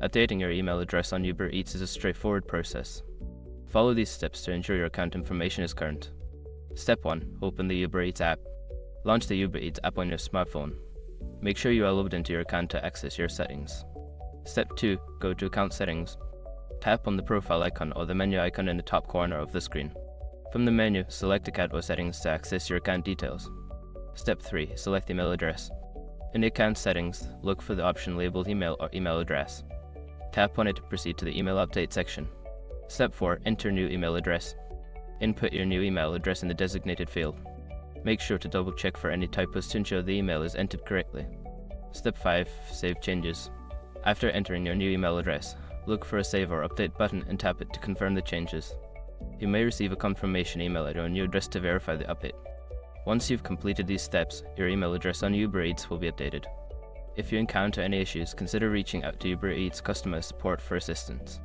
Updating your email address on Uber Eats is a straightforward process. Follow these steps to ensure your account information is current. Step 1. Open the Uber Eats app. Launch the Uber Eats app on your smartphone. Make sure you are logged into your account to access your settings. Step 2. Go to Account Settings. Tap on the profile icon or the menu icon in the top corner of the screen. From the menu, select Account or Settings to access your account details. Step 3. Select email address. In the account settings, look for the option labeled Email or Email Address. Tap on it to proceed to the Email Update section. Step 4. Enter new email address. Input your new email address in the designated field. Make sure to double check for any typos to ensure the email is entered correctly. Step 5. Save changes. After entering your new email address, look for a Save or Update button and tap it to confirm the changes. You may receive a confirmation email at your new address to verify the update. Once you've completed these steps, your email address on Uber Eats will be updated. If you encounter any issues, consider reaching out to Uber Eats customer support for assistance.